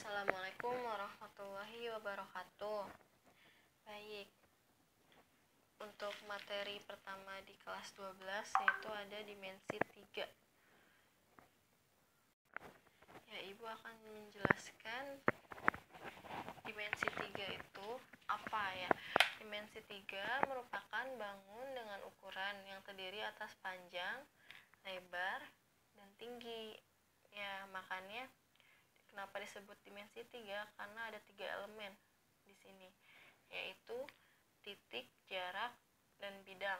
Assalamualaikum warahmatullahi wabarakatuh. Baik, untuk materi pertama di kelas 12 yaitu ada dimensi 3. Ya, Ibu akan menjelaskan dimensi 3 itu apa ya. Dimensi 3 merupakan bangun dengan ukuran yang terdiri atas panjang, lebar, dan tinggi. Ya, makanya kenapa disebut dimensi 3? Karena ada 3 elemen di sini, yaitu titik, jarak, dan bidang.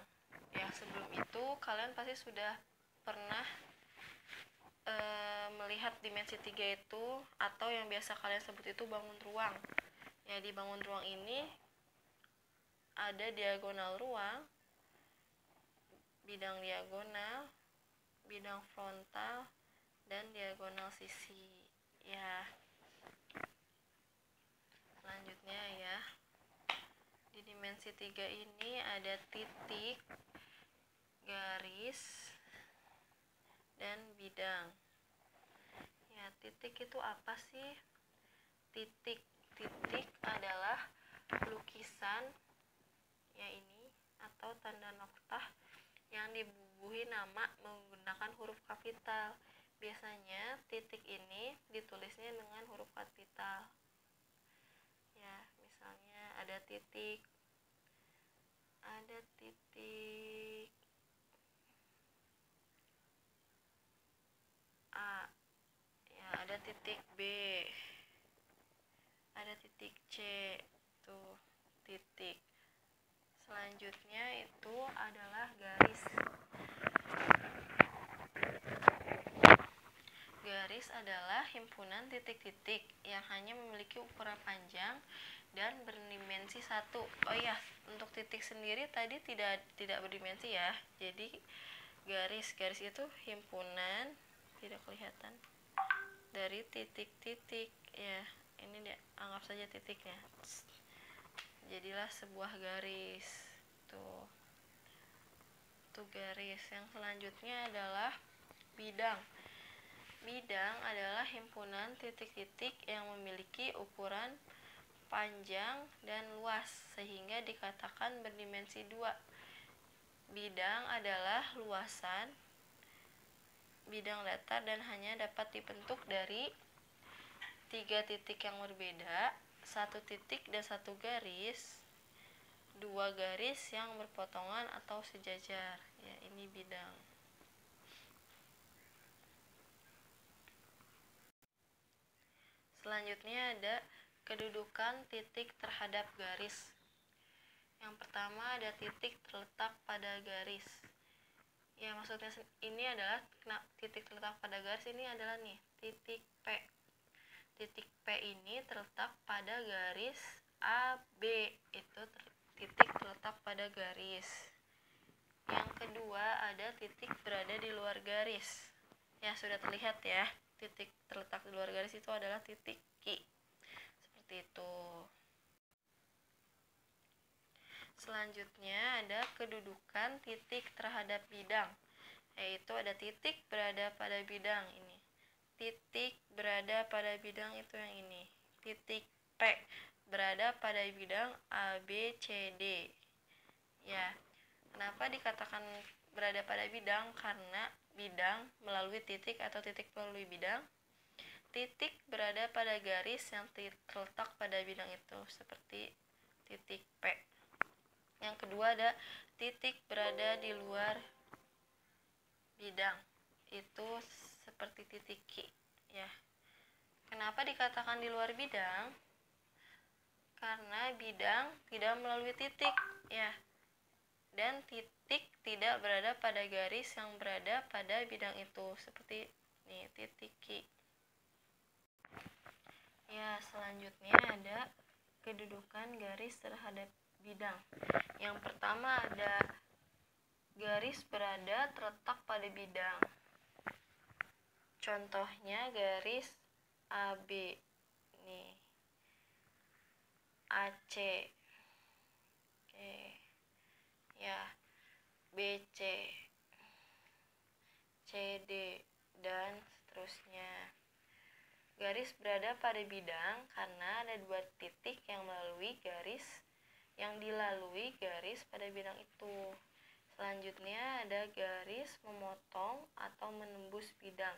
Ya, sebelum itu kalian pasti sudah pernah melihat dimensi 3 itu, atau yang biasa kalian sebut itu bangun ruang. Ya, di bangun ruang ini ada diagonal ruang, bidang diagonal, bidang frontal, dan diagonal sisi. Ya, selanjutnya ya, di dimensi 3 ini ada titik, garis, dan bidang. Ya, titik itu apa sih? Titik adalah lukisan ya ini atau tanda noktah yang dibubuhi nama menggunakan huruf kapital. Biasanya titik ini ditulisnya dengan huruf kapital. Ya, misalnya ada titik A, ada titik B, ada titik C, tuh titik. Selanjutnya itu adalah garis. Garis adalah himpunan titik-titik yang hanya memiliki ukuran panjang dan berdimensi 1. Oh ya, untuk titik sendiri tadi tidak berdimensi ya. Jadi garis itu himpunan, tidak kelihatan, dari titik-titik ya. Ini anggap saja titiknya. Jadilah sebuah garis. Tuh garis. Yang selanjutnya adalah bidang. Bidang adalah himpunan titik-titik yang memiliki ukuran panjang dan luas sehingga dikatakan berdimensi 2. Bidang adalah luasan bidang datar dan hanya dapat dibentuk dari 3 titik yang berbeda, 1 titik dan 1 garis, 2 garis yang berpotongan atau sejajar. Ya, ini bidang. Selanjutnya ada kedudukan titik terhadap garis. Yang pertama ada titik terletak pada garis. Ya, maksudnya ini adalah titik terletak pada garis ini adalah nih, titik P. Titik P ini terletak pada garis AB. Itu titik terletak pada garis. Yang kedua ada titik berada di luar garis. Ya, sudah terlihat ya. Titik terletak di luar garis itu adalah titik Q. Seperti itu. Selanjutnya ada kedudukan titik terhadap bidang. Yaitu ada titik berada pada bidang ini. Titik berada pada bidang itu yang ini. Titik P berada pada bidang ABCD. Ya, kenapa dikatakan berada pada bidang? Karena bidang melalui titik atau titik melalui bidang. Titik berada pada garis yang terletak pada bidang itu, seperti titik P. Yang kedua ada titik berada di luar bidang. Itu seperti titik Q ya. Kenapa dikatakan di luar bidang? Karena bidang tidak melalui titik ya. Dan titik tidak berada pada garis yang berada pada bidang itu, seperti nih titik Q. Ya, selanjutnya ada kedudukan garis terhadap bidang. Yang pertama ada garis berada terletak pada bidang. Contohnya garis AB nih, AC, oke ya, BC, CD, dan seterusnya. Garis berada pada bidang karena ada dua titik yang dilalui garis pada bidang itu. Selanjutnya ada garis memotong atau menembus bidang.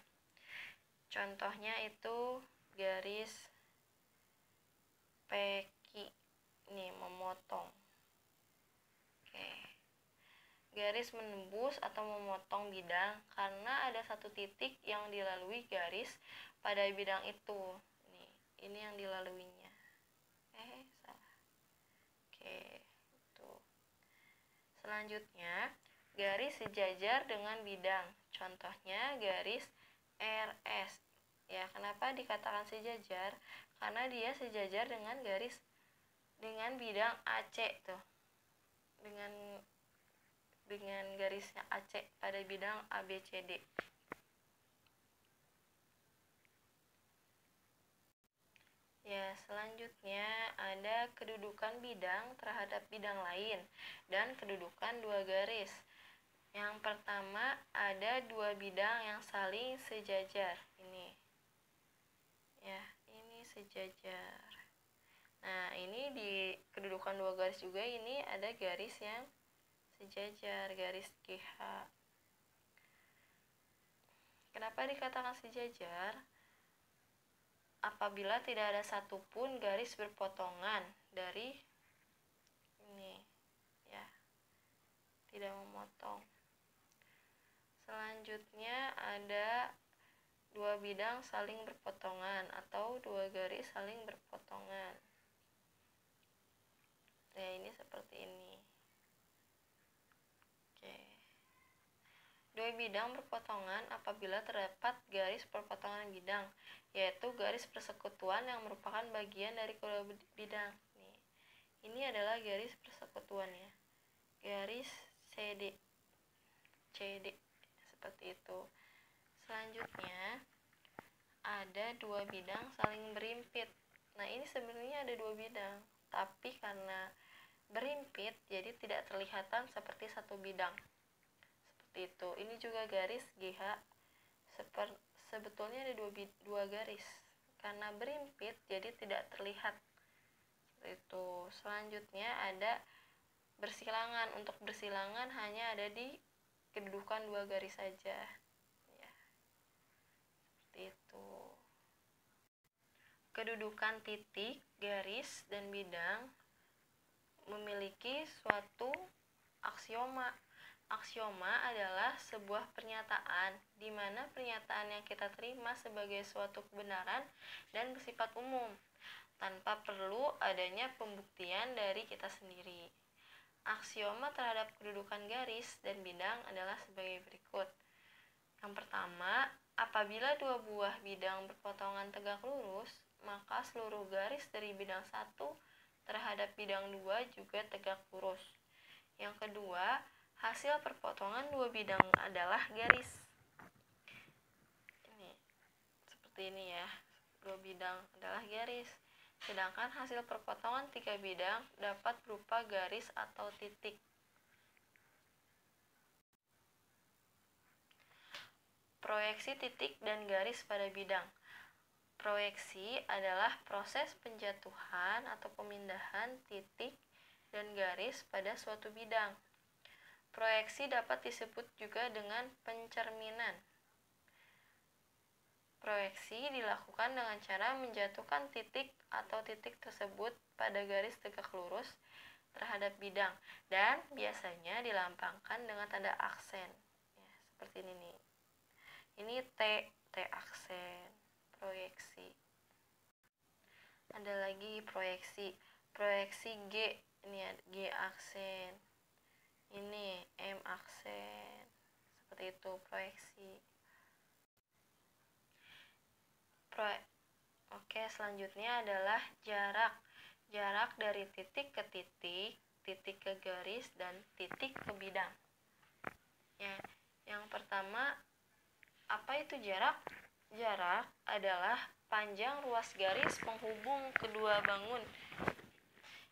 Contohnya itu garis peki, ini memotong. Oke. Garis menembus atau memotong bidang karena ada satu titik yang dilalui garis pada bidang itu. Ini yang dilaluinya. Salah. Oke, itu. Selanjutnya, garis sejajar dengan bidang. Contohnya garis RS. Ya, kenapa dikatakan sejajar? Karena dia sejajar dengan bidang AC tuh. Dengan garisnya AC pada bidang ABCD. Ya, selanjutnya ada kedudukan bidang terhadap bidang lain dan kedudukan dua garis. Yang pertama ada dua bidang yang saling sejajar. Ini. Ya, ini sejajar. Nah, ini di kedudukan dua garis juga ini ada garis yang sejajar, garis GH. Kenapa dikatakan sejajar? Apabila tidak ada satupun garis berpotongan dari ini, ya, tidak memotong. Selanjutnya ada dua bidang saling berpotongan atau dua garis saling berpotongan. Ya, ini seperti ini. Oke. Dua bidang berpotongan apabila terdapat garis perpotongan bidang, yaitu garis persekutuan yang merupakan bagian dari kedua bidang. Ini adalah garis persekutuannya. Garis CD. Seperti itu. Selanjutnya ada dua bidang saling berimpit. Nah, ini sebenarnya ada dua bidang, tapi karena berimpit jadi tidak terlihatan seperti satu bidang. Seperti itu. Ini juga garis GH. Sebetulnya ada dua garis. Karena berimpit jadi tidak terlihat. Seperti itu. Selanjutnya ada bersilangan. Untuk bersilangan hanya ada di kedudukan dua garis saja. Ya. Seperti itu. Kedudukan titik, garis, dan bidang memiliki suatu aksioma. Aksioma adalah sebuah pernyataan di mana pernyataan yang kita terima sebagai suatu kebenaran dan bersifat umum, tanpa perlu adanya pembuktian dari kita sendiri. Aksioma terhadap kedudukan garis dan bidang adalah sebagai berikut. Yang pertama, apabila dua buah bidang berpotongan tegak lurus, maka seluruh garis dari bidang 1 terhadap bidang 2 juga tegak lurus. Yang kedua, hasil perpotongan dua bidang adalah garis. Ini seperti ini ya. Dua bidang adalah garis. Sedangkan hasil perpotongan tiga bidang dapat berupa garis atau titik. Proyeksi titik dan garis pada bidang. Proyeksi adalah proses penjatuhan atau pemindahan titik dan garis pada suatu bidang. Proyeksi dapat disebut juga dengan pencerminan. Proyeksi dilakukan dengan cara menjatuhkan titik atau titik tersebut pada garis tegak lurus terhadap bidang dan biasanya dilambangkan dengan tanda aksen. Ya, seperti ini nih. Ini T aksen, proyeksi. Ada lagi proyeksi G, ini G aksen. Ini M aksen. Seperti itu proyeksi. Oke, selanjutnya adalah jarak. Jarak dari titik ke titik, titik ke garis, dan titik ke bidang. Ya, yang pertama, apa itu jarak? Jarak adalah panjang ruas garis penghubung kedua bangun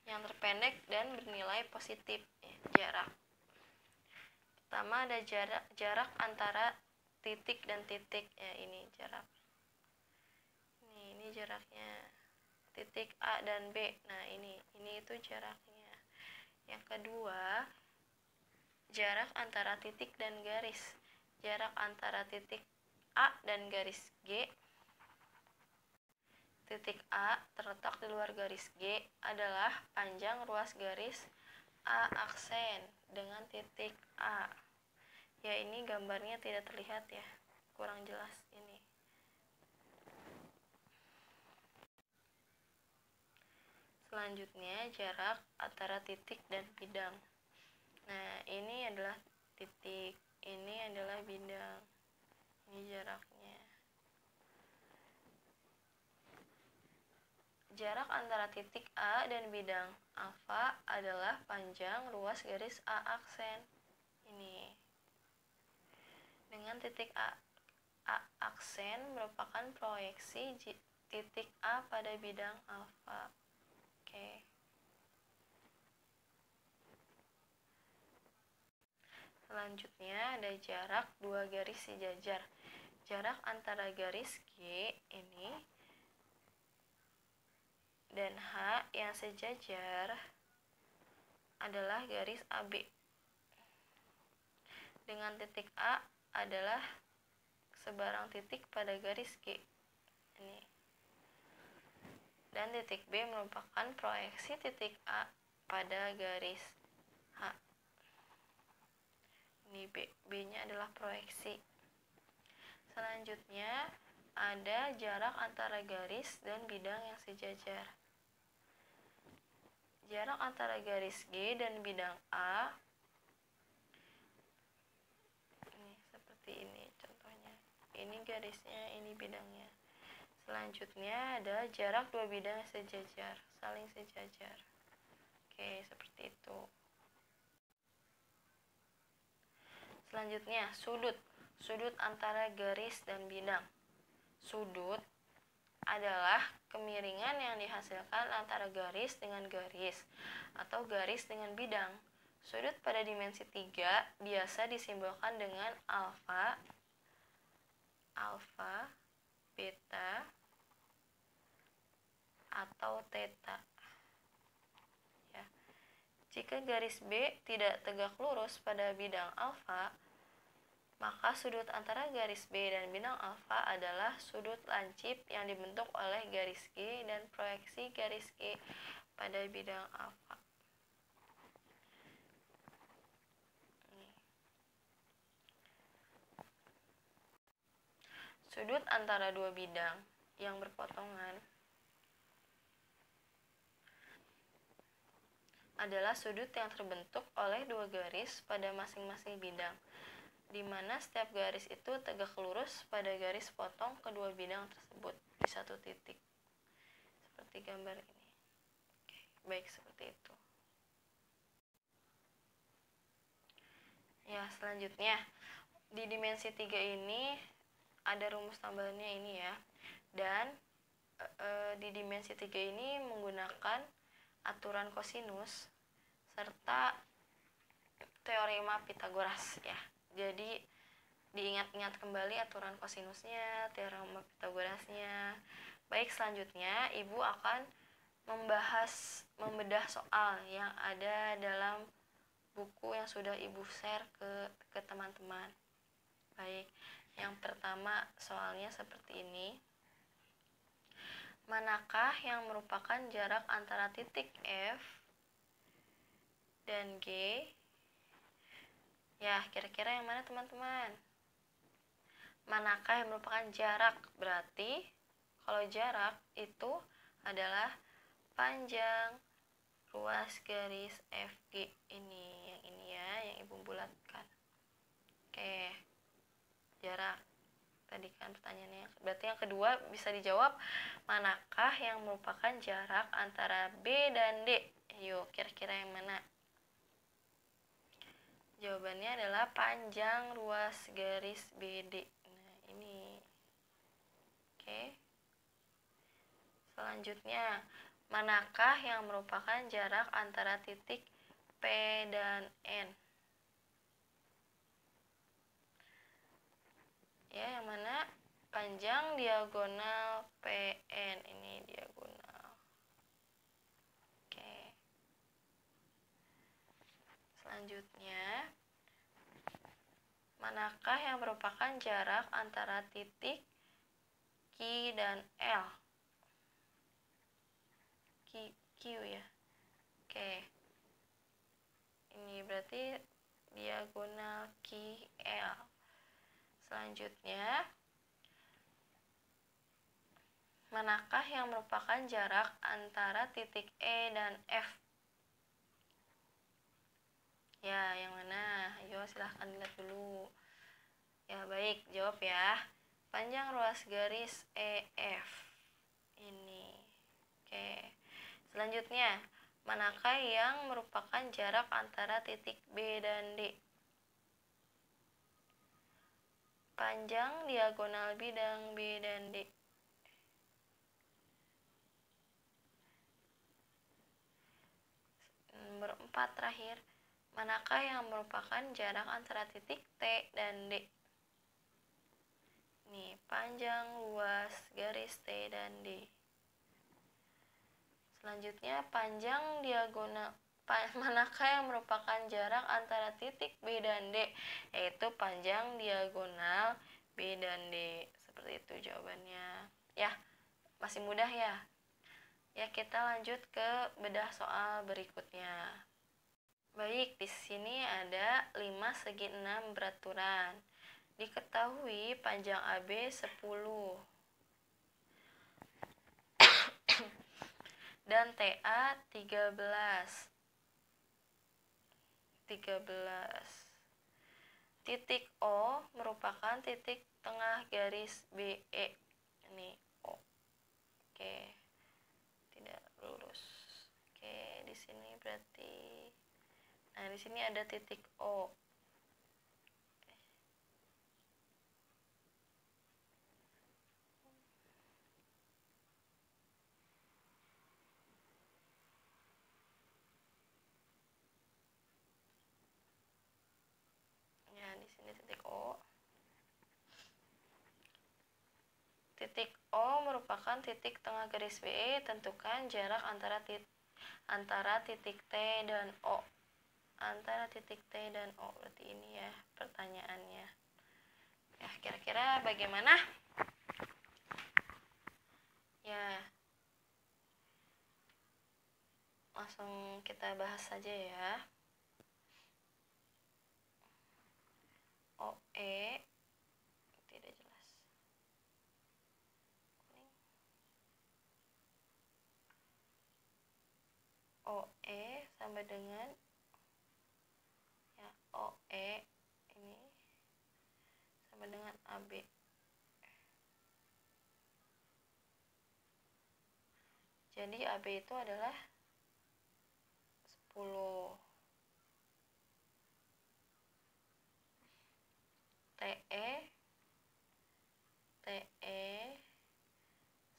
yang terpendek dan bernilai positif. Jarak. Pertama ada jarak antara titik dan titik. Ya, ini jarak. Ini jaraknya. Titik A dan B. Nah, ini itu jaraknya. Yang kedua, jarak antara titik dan garis. Jarak antara titik A dan garis G. Titik A terletak di luar garis G adalah panjang ruas garis A aksen dengan titik A. Ya, ini gambarnya tidak terlihat ya, kurang jelas ini. Selanjutnya, jarak antara titik dan bidang. Nah, ini adalah titik, ini adalah bidang. Ini jaraknya. Jarak antara titik A dan bidang alfa adalah panjang ruas garis A aksen. Ini. Dengan titik A aksen merupakan proyeksi titik A pada bidang alfa. Oke. Selanjutnya ada jarak dua garis sejajar. Jarak antara garis G ini dan H yang sejajar adalah garis AB. Dengan titik A adalah sebarang titik pada garis G. Ini. Dan titik B merupakan proyeksi titik A pada garis H. Ini B-nya adalah proyeksi. Selanjutnya ada jarak antara garis dan bidang yang sejajar. Jarak antara garis G dan bidang A ini seperti ini contohnya. Ini garisnya, ini bidangnya. Selanjutnya ada jarak dua bidang yang sejajar, saling sejajar. Oke, seperti itu. Selanjutnya, sudut antara garis dan bidang. Sudut adalah kemiringan yang dihasilkan antara garis dengan garis atau garis dengan bidang. Sudut pada dimensi 3 biasa disimbolkan dengan alfa, beta, atau theta. Ya. Jika garis B tidak tegak lurus pada bidang alfa, maka sudut antara garis B dan bidang alfa adalah sudut lancip yang dibentuk oleh garis G dan proyeksi garis G pada bidang alfa. Sudut antara dua bidang yang berpotongan adalah sudut yang terbentuk oleh dua garis pada masing-masing bidang, di mana setiap garis itu tegak lurus pada garis potong kedua bidang tersebut di satu titik. Seperti gambar ini. Oke, baik, seperti itu. Ya, selanjutnya di dimensi 3 ini ada rumus tambahannya ini ya. Dan di dimensi 3 ini menggunakan aturan kosinus serta teorema Pitagoras ya. Jadi diingat-ingat kembali aturan kosinusnya, teorema Pitagorasnya. Baik, selanjutnya Ibu akan membedah soal yang ada dalam buku yang sudah Ibu share ke teman-teman. Baik, yang pertama soalnya seperti ini. Manakah yang merupakan jarak antara titik F dan G? Ya, kira-kira yang mana teman-teman? Manakah yang merupakan jarak? Berarti kalau jarak itu adalah panjang ruas garis FG ini, yang ini ya, yang Ibu bulatkan. Oke, jarak. Tadi kan pertanyaannya. Berarti yang kedua bisa dijawab, manakah yang merupakan jarak antara B dan D? Yuk, kira-kira yang mana? Jawabannya adalah panjang ruas garis BD. Nah, ini. Oke. Selanjutnya, manakah yang merupakan jarak antara titik P dan N? Ya, yang mana? Panjang diagonal PN Manakah yang merupakan jarak antara titik Q dan L? Q ya. Oke. Ini berarti diagonal QL. Selanjutnya, manakah yang merupakan jarak antara titik E dan F? Ya, yang mana? Ayo silahkan dilihat dulu. Ya, baik, jawab ya. Panjang ruas garis EF. Ini. Oke. Selanjutnya, manakah yang merupakan jarak antara titik B dan D? Panjang diagonal bidang B dan D. Nomor 4 terakhir, manakah yang merupakan jarak antara titik T dan D? Nih, panjang luas garis T dan D. Selanjutnya, panjang diagonal manakah yang merupakan jarak antara titik B dan D? Yaitu panjang diagonal B dan D. Seperti itu jawabannya. Ya, masih mudah ya. Ya, kita lanjut ke bedah soal berikutnya. Baik, di sini ada 5 segi 6 beraturan. Diketahui panjang AB 10 dan TA 13. Titik O merupakan titik tengah garis BE. Ini O. Oke. Tidak lurus. Oke, di sini berarti di sini ada titik O. Ya, di sini titik O. Titik O merupakan titik tengah garis BE. Tentukan jarak antara titik T dan O. Antara titik T dan O. Berarti ini ya pertanyaannya. Ya, kira-kira bagaimana? Ya, langsung kita bahas saja ya. OE tidak jelas. OE sama dengan ya OE ini sama dengan AB. Jadi AB itu adalah 10. TE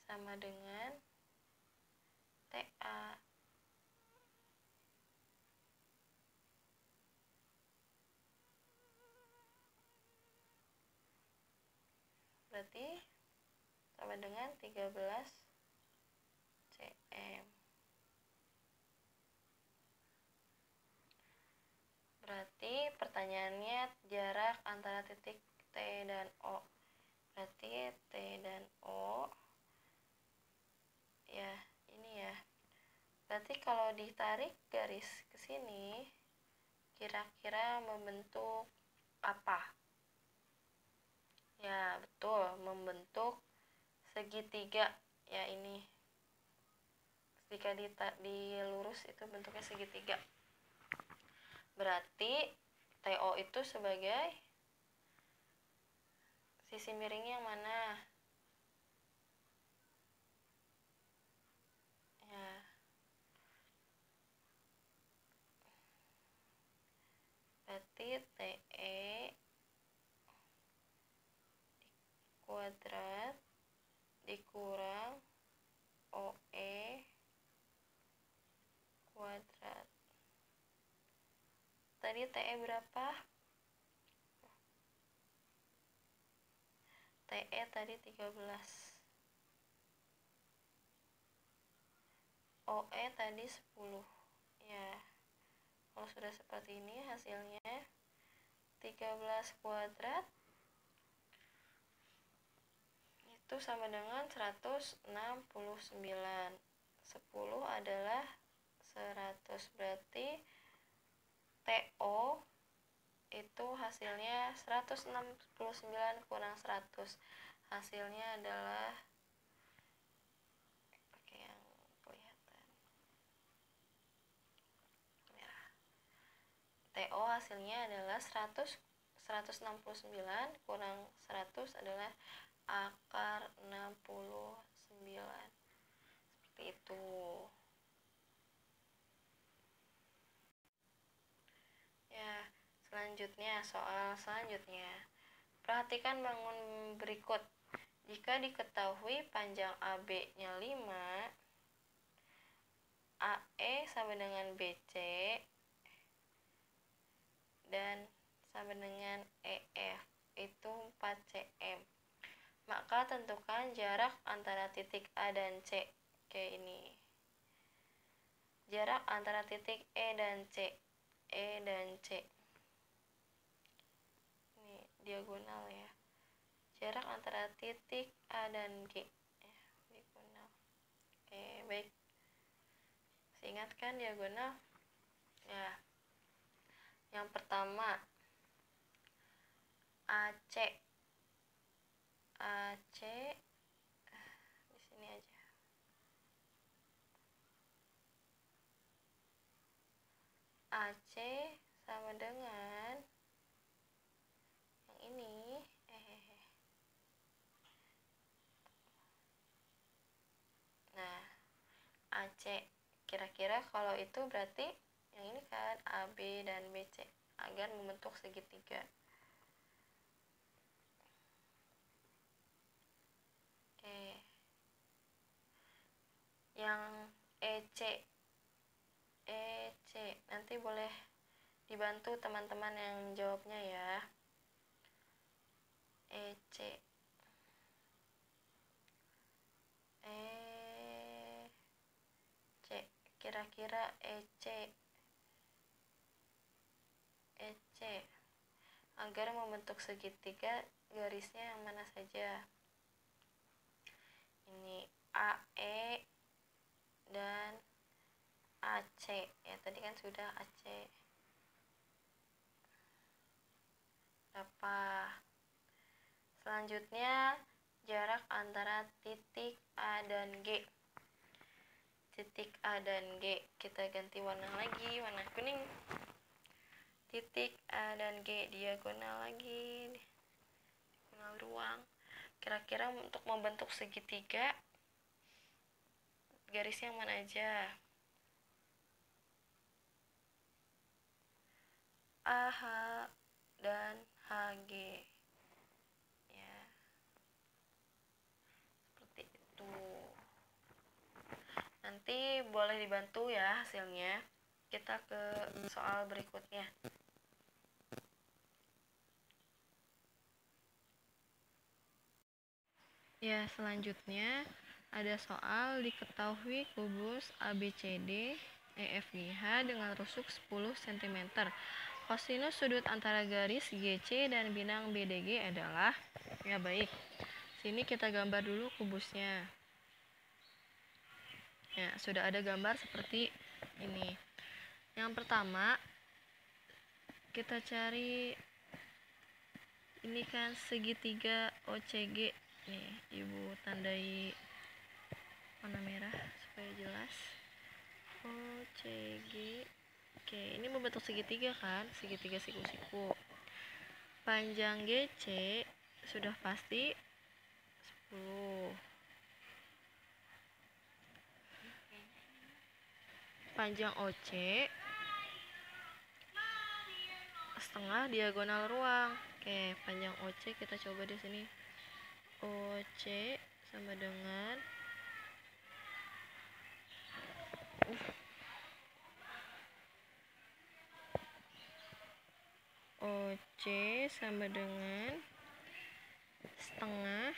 sama dengan TA. Berarti sama dengan 13 cm. Berarti pertanyaannya jarak antara titik T dan O. Berarti T dan O ya ini ya. Berarti kalau ditarik garis ke sini kira-kira membentuk apa? Ya, betul, membentuk segitiga. Ya, ini. Jika dilurus itu bentuknya segitiga. Berarti TO itu sebagai sisi miring yang mana? Ya. Berarti TE kuadrat dikurang OE kuadrat. Tadi TE berapa? TE tadi 13. OE tadi 10. Ya. Kalau sudah seperti ini hasilnya 13 kuadrat itu sama dengan 169. 10 adalah 100, berarti TO itu hasilnya 169 kurang 100. Hasilnya adalah pakai yang kelihatan merah. TO hasilnya adalah 169 kurang 100 adalah akar 69. Seperti itu. Ya, selanjutnya, soal selanjutnya. Perhatikan bangun berikut. Jika diketahui panjang AB-nya 5, AE sama dengan BC, dan sama dengan EF, itu 4 cm. Maka tentukan jarak antara titik A dan C. Kayak ini. Jarak antara titik E dan C. E dan C. Ini diagonal ya. Jarak antara titik A dan G. Diagonal. Oke, baik. Ingatkan diagonal. Ya. Yang pertama, AC. AC di sini aja. AC sama dengan yang ini. Nah, AC kira-kira kalau itu berarti yang ini kan AB dan BC agar membentuk segitiga. Oke. Yang EC nanti boleh dibantu teman-teman yang jawabnya ya. EC kira-kira EC agar membentuk segitiga garisnya yang mana saja. Ini AE dan AC ya, tadi kan sudah AC. Berapa? Selanjutnya jarak antara titik A dan G. Titik A dan G kita ganti warna lagi, warna kuning. Titik A dan G diagonal lagi, diagonal ruang. Kira-kira untuk membentuk segitiga garisnya yang mana aja? AH dan HG ya, seperti itu. Nanti boleh dibantu ya hasilnya. Kita ke soal berikutnya. Ya, selanjutnya ada soal diketahui kubus ABCD EFGH dengan rusuk 10 cm. Kosinus sudut antara garis GC dan bidang BDG adalah, ya baik. Sini kita gambar dulu kubusnya. Ya, sudah ada gambar seperti ini. Yang pertama, kita cari ini kan segitiga OCG. Nih, Ibu tandai warna merah supaya jelas. OCG. Oke, ini membentuk segitiga kan? Segitiga siku-siku. Panjang GC sudah pasti 10. Panjang OC setengah diagonal ruang. Oke, panjang OC kita coba di sini. OC sama dengan OC sama dengan setengah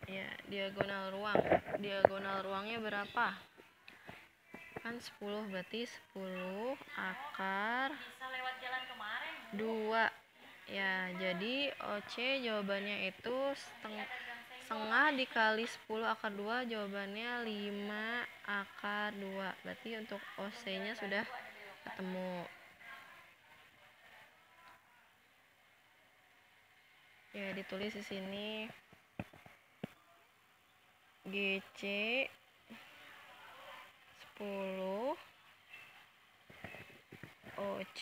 ya diagonal ruang. Diagonal ruangnya berapa? kan 10 berarti 10 akar 2 ya. Jadi OC jawabannya itu setengah dikali 10 akar 2, jawabannya 5 akar 2. Berarti untuk OC nya sudah ketemu ya. Ditulis di sini GC 10, OC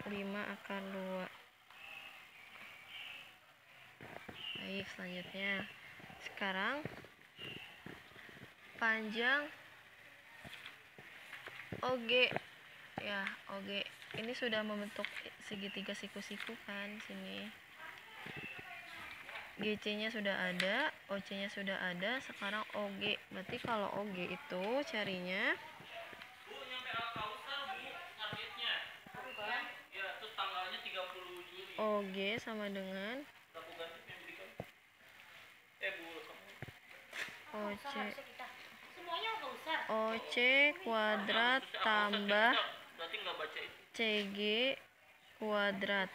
5 akar 2. Baik, selanjutnya sekarang panjang OG ya. OG ini sudah membentuk segitiga siku-siku kan sini. GC-nya sudah ada, OC-nya sudah ada, sekarang OG. Berarti kalau OG itu carinya OG sama dengan OC kuadrat tambah CG kuadrat.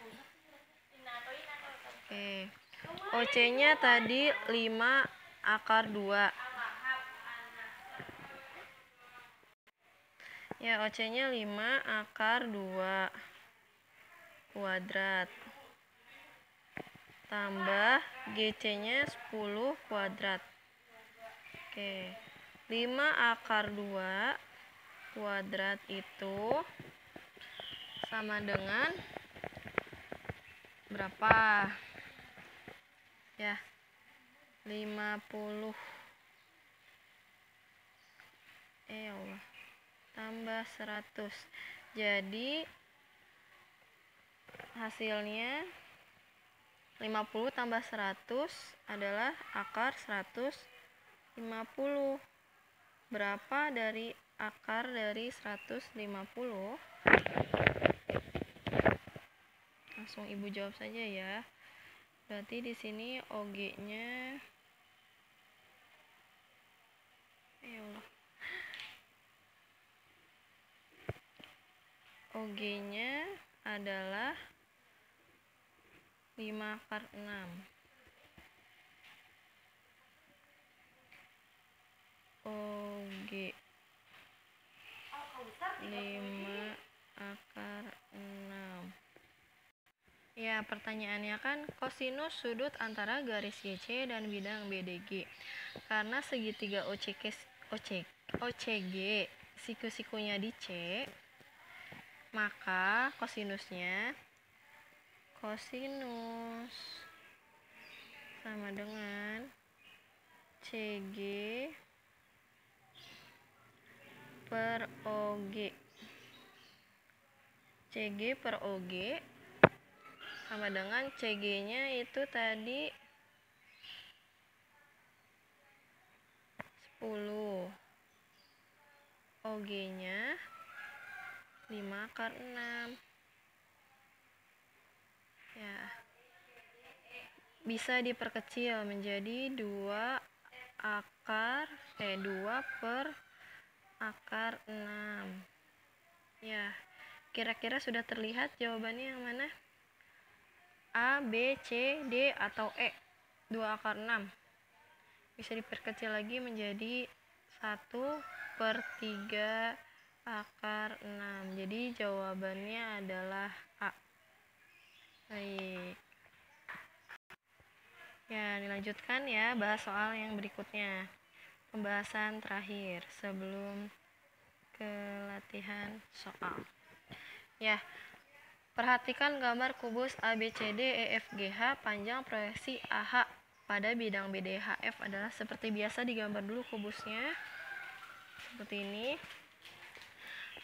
Oke. OC-nya tadi 5 akar 2. Ya, OC-nya 5 akar 2 kuadrat tambah GC-nya 10 kuadrat. Oke. 5 akar 2 kuadrat itu sama dengan berapa? Ya, 50. Ya Allah. Tambah 100. Jadi hasilnya 50 tambah 100 adalah akar 150. Berapa dari akar dari 150? Langsung Ibu jawab saja ya. Berarti di sini OG-nya ya Allah. OG-nya adalah 5 akar 6. OG 5 akar 6. Ya, pertanyaannya kan kosinus sudut antara garis GC dan bidang BDG. Karena segitiga OCG siku-sikunya di C, maka kosinusnya kosinus sama dengan CG per OG. CG per OG sama dengan CG-nya itu tadi 10. OG-nya 5 akar 6. Ya. Bisa diperkecil menjadi 2 per akar 6. Ya. Kira-kira sudah terlihat jawabannya yang mana? A, B, C, D, atau E? 2 akar 6. Bisa diperkecil lagi menjadi 1 per 3 akar 6. Jadi jawabannya adalah A. Baik. Ya, dilanjutkan ya, bahas soal yang berikutnya. Pembahasan terakhir sebelum ke latihan soal. Ya, perhatikan gambar kubus ABCD EFGH, panjang proyeksi AH pada bidang BDHF adalah seperti biasa. Digambar dulu kubusnya seperti ini.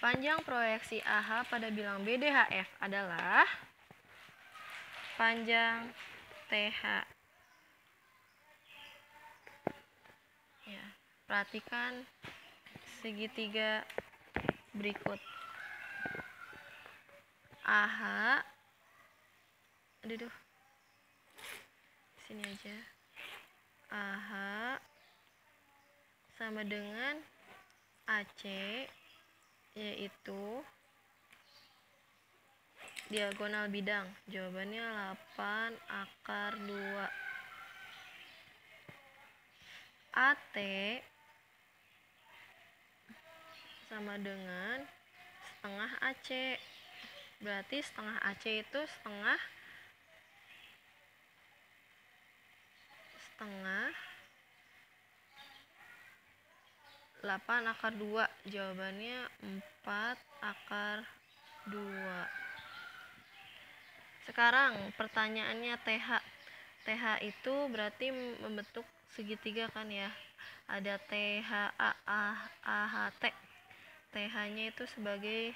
Panjang proyeksi AH pada bidang BDHF adalah panjang TH. Ya, perhatikan segitiga berikut. AH, sini aja. AH sama dengan AC, yaitu diagonal bidang. Jawabannya 8 akar 2. AT sama dengan setengah AC. Berarti setengah AC itu setengah 8 akar 2. Jawabannya 4 akar 2. Sekarang pertanyaannya TH. TH itu berarti membentuk segitiga kan ya. Ada THA, AHT. TH-nya itu sebagai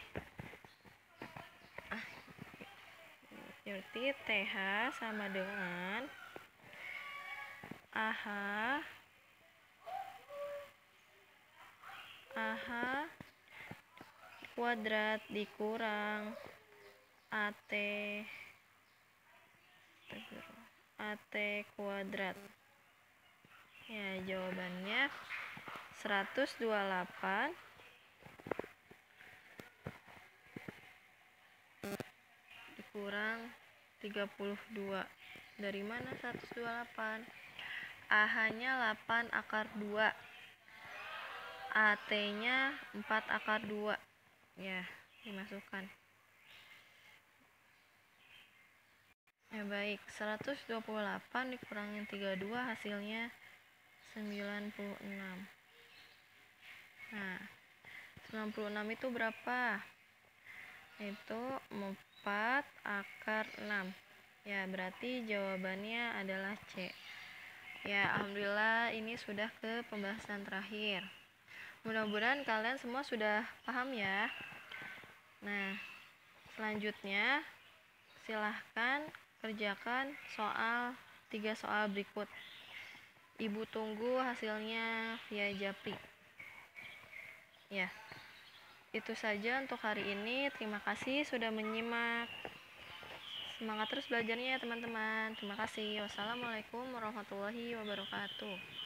berarti TH sama dengan AH kuadrat dikurang AT kuadrat. Ya, jawabannya 128 dikurang 32. Dari mana 128? AH-nya 8 akar 2. AT-nya 4 akar 2. Ya, dimasukkan. Ya baik, 128 dikurangin 32 hasilnya 96. Nah, 96 itu berapa? Itu 4 akar 6. Ya, berarti jawabannya adalah C. Ya, alhamdulillah ini sudah ke pembahasan terakhir. Mudah-mudahan kalian semua sudah paham ya. Nah, selanjutnya silahkan kerjakan 3 soal berikut. Ibu tunggu hasilnya via Japri. Ya, itu saja untuk hari ini. Terima kasih sudah menyimak. Semangat terus belajarnya ya teman-teman. Terima kasih. Wassalamualaikum warahmatullahi wabarakatuh.